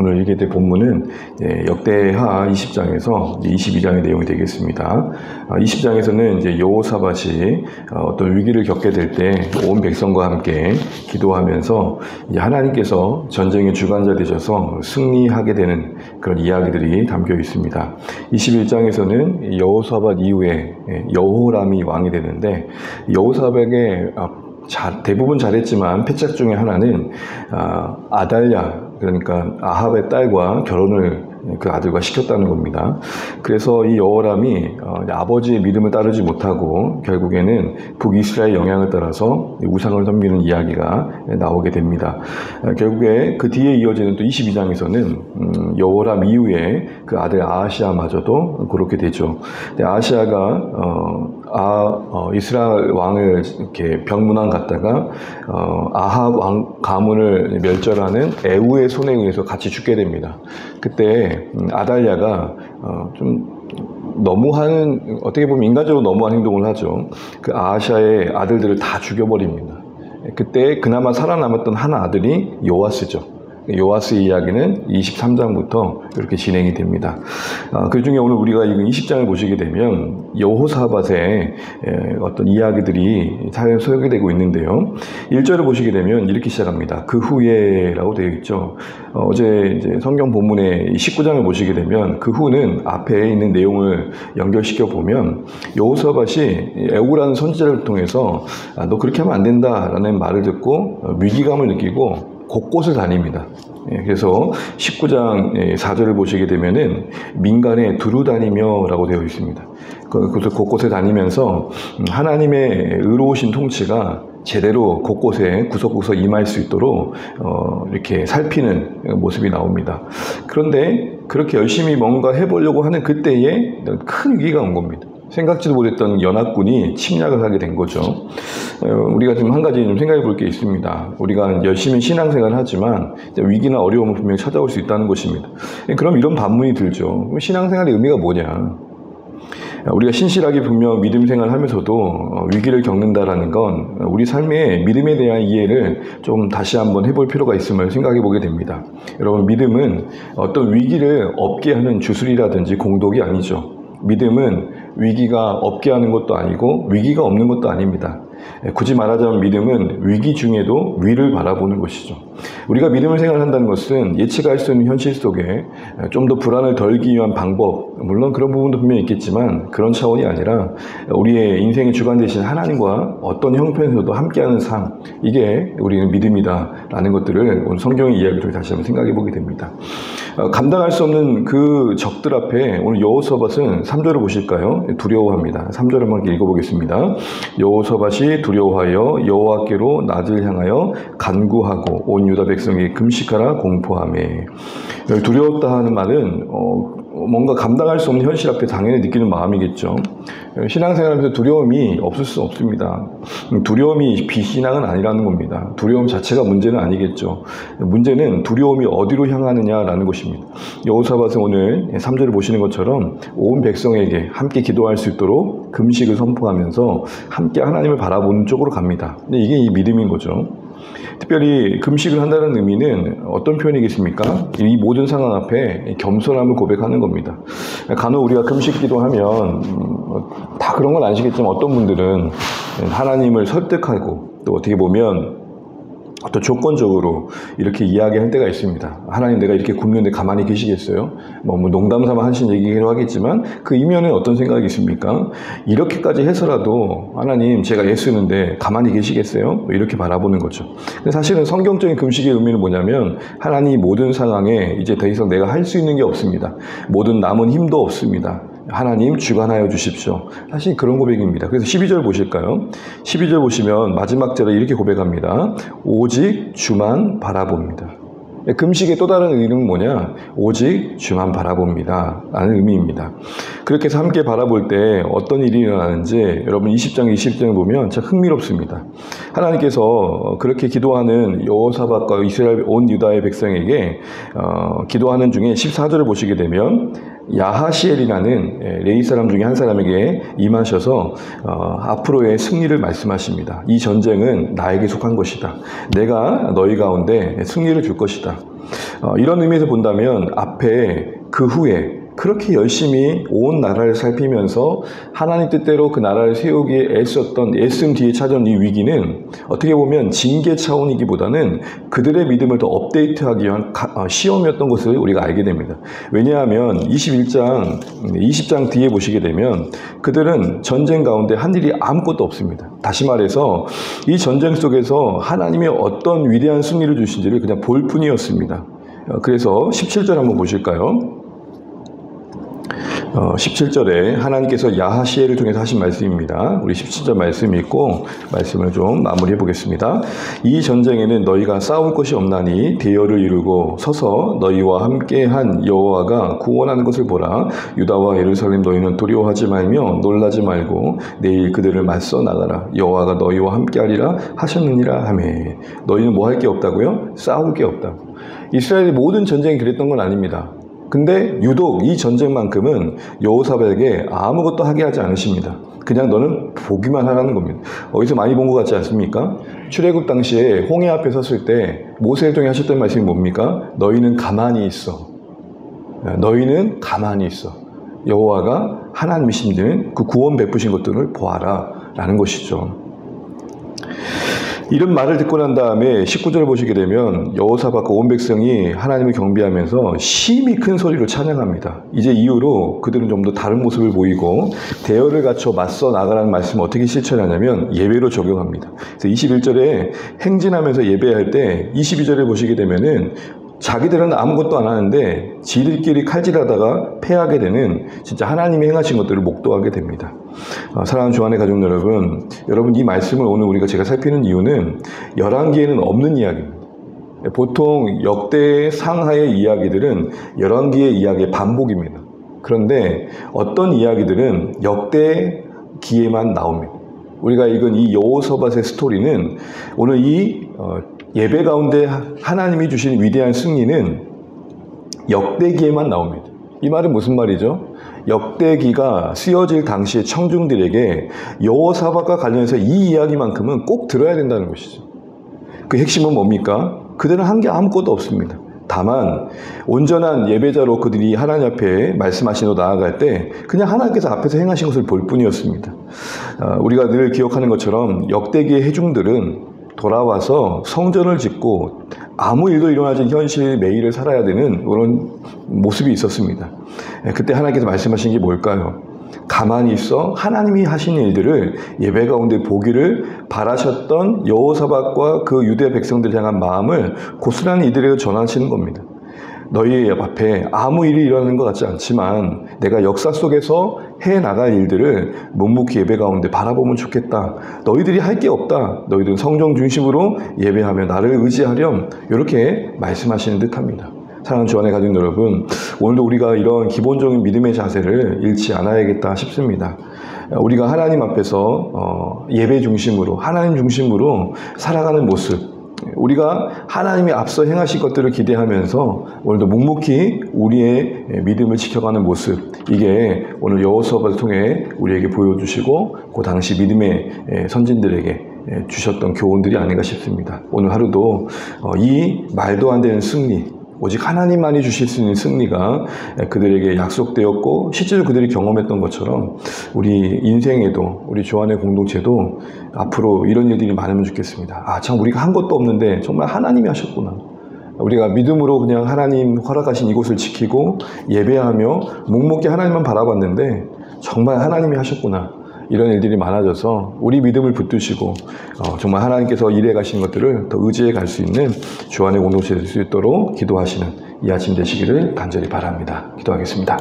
오늘 읽게 될 본문은 역대하 20장에서 22장의 내용이 되겠습니다. 20장에서는 이제 여호사밧이 어떤 위기를 겪게 될 때 온 백성과 함께 기도하면서 하나님께서 전쟁의 주관자 되셔서 승리하게 되는 그런 이야기들이 담겨 있습니다. 21장에서는 여호사밧 이후에 여호람이 왕이 되는데, 여호사밧의 대부분 잘했지만 패착 중에 하나는 아달랴, 그러니까 아합의 딸과 결혼을 그 아들과 시켰다는 겁니다. 그래서 이 여호람이 아버지의 믿음을 따르지 못하고 결국에는 북이스라엘 영향을 따라서 우상을 섬기는 이야기가 나오게 됩니다. 결국에 그 뒤에 이어지는 또 22장에서는 여호람 이후에 그 아들 아하시아마저도 그렇게 되죠. 아하시아가 이스라엘 왕을 이렇게 병문안 갔다가 아합 왕 가문을 멸절하는 에후의 손에 의해서 같이 죽게 됩니다. 그때 아달랴가 좀 너무하는, 어떻게 보면 인간적으로 너무한 행동을 하죠. 그 아하시아의 아들들을 다 죽여버립니다. 그때 그나마 살아남았던 한 아들이 요아스죠. 요아스의 이야기는 23장부터 이렇게 진행이 됩니다. 그 중에 오늘 우리가 읽은 20장을 보시게 되면 여호사밧의 어떤 이야기들이 잘 소개되고 있는데요. 1절을 보시게 되면 이렇게 시작합니다. 그 후에 라고 되어 있죠. 어제 이제 성경 본문의 19장을 보시게 되면 그 후는 앞에 있는 내용을 연결시켜 보면 여호사밧이 에후라는 선지자를 통해서 너 그렇게 하면 안 된다라는 말을 듣고 위기감을 느끼고 곳곳을 다닙니다. 그래서 19장 4절을 보시게 되면은 민간에 두루 다니며 라고 되어 있습니다. 그래서 곳곳에 다니면서 하나님의 의로우신 통치가 제대로 곳곳에 구석구석 임할 수 있도록 이렇게 살피는 모습이 나옵니다. 그런데 그렇게 열심히 뭔가 해보려고 하는 그때에 큰 위기가 온 겁니다. 생각지도 못했던 연합군이 침략을 하게 된 거죠. 우리가 지금 한 가지 좀 생각해 볼 게 있습니다. 우리가 열심히 신앙생활을 하지만 위기나 어려움은 분명히 찾아올 수 있다는 것입니다. 그럼 이런 반문이 들죠. 신앙생활의 의미가 뭐냐? 우리가 신실하게 분명 믿음 생활을 하면서도 위기를 겪는다라는 건 우리 삶의 믿음에 대한 이해를 좀 다시 한번 해볼 필요가 있음을 생각해 보게 됩니다. 여러분, 믿음은 어떤 위기를 없게 하는 주술이라든지 공독이 아니죠. 믿음은 위기가 없게 하는 것도 아니고 위기가 없는 것도 아닙니다. 굳이 말하자면 믿음은 위기 중에도 위를 바라보는 것이죠. 우리가 믿음을 생활한다는 것은 예측할 수 있는 현실 속에 좀 더 불안을 덜기 위한 방법, 물론 그런 부분도 분명히 있겠지만 그런 차원이 아니라 우리의 인생의 주관 되신 하나님과 어떤 형편에서도 함께하는 삶, 이게 우리는 믿음이다라는 것들을 오늘 성경의 이야기를 다시 한번 생각해 보게 됩니다. 감당할 수 없는 그 적들 앞에 오늘 여호사밧은 3절을 보실까요? 두려워합니다. 3절을 한번 읽어보겠습니다. 여호사밧이 두려워하여 여호와께로 낯을 향하여 간구하고 온 유다 백성이 금식하라 공포하매. 두려웠다 하는 말은 뭔가 감당할 수 없는 현실 앞에 당연히 느끼는 마음이겠죠. 신앙생활하면서 두려움이 없을 수 없습니다. 두려움이 비신앙은 아니라는 겁니다. 두려움 자체가 문제는 아니겠죠. 문제는 두려움이 어디로 향하느냐라는 것입니다. 여호사밧은 오늘 3절을 보시는 것처럼 온 백성에게 함께 기도할 수 있도록 금식을 선포하면서 함께 하나님을 바라보는 쪽으로 갑니다. 근데 이게 이 믿음인 거죠. 특별히 금식을 한다는 의미는 어떤 표현이겠습니까? 이 모든 상황 앞에 겸손함을 고백하는 겁니다. 간혹 우리가 금식 기도하면 다 그런 건 아시겠지만 어떤 분들은 하나님을 설득하고 또 어떻게 보면 어떤 조건적으로 이렇게 이야기할 때가 있습니다. 하나님, 내가 이렇게 굶는데 가만히 계시겠어요? 뭐 농담삼아 하신 얘기기도 하겠지만 그 이면에 어떤 생각이 있습니까? 이렇게까지 해서라도 하나님, 제가 애쓰는데 가만히 계시겠어요? 뭐 이렇게 바라보는 거죠. 근데 사실은 성경적인 금식의 의미는 뭐냐면 하나님, 모든 상황에 이제 더 이상 내가 할 수 있는 게 없습니다. 모든 남은 힘도 없습니다. 하나님 주관하여 주십시오. 사실 그런 고백입니다. 그래서 12절 보실까요? 12절 보시면 마지막 절에 이렇게 고백합니다. 오직 주만 바라봅니다. 금식의 또 다른 의미는 뭐냐? 오직 주만 바라봅니다 라는 의미입니다. 그렇게 해서 함께 바라볼 때 어떤 일이 일어나는지 여러분 20장, 20장을 보면 참 흥미롭습니다. 하나님께서 그렇게 기도하는 여호사밧과 이스라엘 온 유다의 백성에게 기도하는 중에 14절을 보시게 되면 야하시엘이라는 레위 사람 중에 한 사람에게 임하셔서 앞으로의 승리를 말씀하십니다. 이 전쟁은 나에게 속한 것이다. 내가 너희 가운데 승리를 줄 것이다. 것입니다. 이런 의미에서 본다면 앞에 그 후에 그렇게 열심히 온 나라를 살피면서 하나님 뜻대로 그 나라를 세우기에 애썼던 애씀 뒤에 찾아온 이 위기는 어떻게 보면 징계 차원이기보다는 그들의 믿음을 더 업데이트하기 위한 시험이었던 것을 우리가 알게 됩니다. 왜냐하면 20장 뒤에 보시게 되면 그들은 전쟁 가운데 한 일이 아무것도 없습니다. 다시 말해서 이 전쟁 속에서 하나님이 어떤 위대한 승리를 주신지를 그냥 볼 뿐이었습니다. 그래서 17절 한번 보실까요? 17절에 하나님께서 야하시엘을 통해서 하신 말씀입니다. 우리 17절 말씀 읽고 말씀을 좀 마무리해 보겠습니다. 이 전쟁에는 너희가 싸울 것이 없나니 대열을 이루고 서서 너희와 함께한 여호와가 구원하는 것을 보라. 유다와 예루살렘 너희는 두려워하지 말며 놀라지 말고 내일 그들을 맞서 나가라. 여호와가 너희와 함께하리라 하셨느니라 하며. 너희는 뭐 할 게 없다고요? 싸울 게 없다고. 이스라엘의 모든 전쟁이 그랬던 건 아닙니다. 근데 유독 이 전쟁만큼은 여호사밧에게 아무것도 하게 하지 않으십니다. 그냥 너는 보기만 하라는 겁니다. 어디서 많이 본 것 같지 않습니까? 출애굽 당시에 홍해 앞에 섰을 때 모세를 통해 하셨던 말씀이 뭡니까? 너희는 가만히 있어. 너희는 가만히 있어. 여호와가 하나님이신 그 구원 베푸신 것들을 보아라 라는 것이죠. 이런 말을 듣고 난 다음에 19절을 보시게 되면 여호사밧과 온 백성이 하나님을 경배하면서 심히 큰 소리로 찬양합니다. 이제 이후로 그들은 좀 더 다른 모습을 보이고 대열을 갖춰 맞서 나가라는 말씀을 어떻게 실천하냐면 예배로 적용합니다. 그래서 21절에 행진하면서 예배할 때 22절에 보시게 되면은 자기들은 아무것도 안 하는데 지들끼리 칼질하다가 패하게 되는 진짜 하나님이 행하신 것들을 목도하게 됩니다. 사랑하는 주안의 가족 여러분 이 말씀을 오늘 제가 살피는 이유는 열왕기에는 없는 이야기입니다. 보통 역대 상하의 이야기들은 열왕기의 이야기의 반복입니다. 그런데 어떤 이야기들은 역대기에만 나옵니다. 우리가 읽은 이 여호사밧의 스토리는 오늘 이 예배 가운데 하나님이 주신 위대한 승리는 역대기에만 나옵니다. 이 말은 무슨 말이죠? 역대기가 쓰여질 당시의 청중들에게 여호사밧과 관련해서 이 이야기만큼은 꼭 들어야 된다는 것이죠. 그 핵심은 뭡니까? 그들은 한 게 아무것도 없습니다. 다만 온전한 예배자로 그들이 하나님 앞에 말씀하시러 나아갈 때 그냥 하나님께서 앞에서 행하신 것을 볼 뿐이었습니다. 우리가 늘 기억하는 것처럼 역대기의 회중들은 돌아와서 성전을 짓고 아무 일도 일어나지 현실 매일을 살아야 되는 그런 모습이 있었습니다. 그때 하나님께서 말씀하신 게 뭘까요? 가만히 있어 하나님이 하신 일들을 예배 가운데 보기를 바라셨던 여호사밧과 그 유대 백성들 향한 마음을 고스란히 이들에게 전하시는 겁니다. 너희 앞에 아무 일이 일어나는 것 같지 않지만 내가 역사 속에서 해나갈 일들을 묵묵히 예배 가운데 바라보면 좋겠다. 너희들이 할 게 없다. 너희들은 성령 중심으로 예배하며 나를 의지하렴. 이렇게 말씀하시는 듯합니다. 사랑하는 주안의 가족 여러분, 오늘도 우리가 이런 기본적인 믿음의 자세를 잃지 않아야겠다 싶습니다. 우리가 하나님 앞에서 예배 중심으로 하나님 중심으로 살아가는 모습, 우리가 하나님이 앞서 행하실 것들을 기대하면서 오늘도 묵묵히 우리의 믿음을 지켜가는 모습, 이게 오늘 여호사밧을 통해 우리에게 보여주시고 그 당시 믿음의 선진들에게 주셨던 교훈들이 아닌가 싶습니다. 오늘 하루도 이 말도 안 되는 승리, 오직 하나님만이 주실 수 있는 승리가 그들에게 약속되었고 실제로 그들이 경험했던 것처럼 우리 인생에도 우리 주안의 공동체도 앞으로 이런 일들이 많으면 좋겠습니다. 아, 참 우리가 한 것도 없는데 정말 하나님이 하셨구나. 우리가 믿음으로 그냥 하나님 허락하신 이곳을 지키고 예배하며 묵묵히 하나님만 바라봤는데 정말 하나님이 하셨구나. 이런 일들이 많아져서 우리 믿음을 붙드시고 정말 하나님께서 일해 가신 것들을 더 의지해 갈 수 있는 주안의 공동체 될 수 있도록 기도하시는 이 아침 되시기를 간절히 바랍니다. 기도하겠습니다.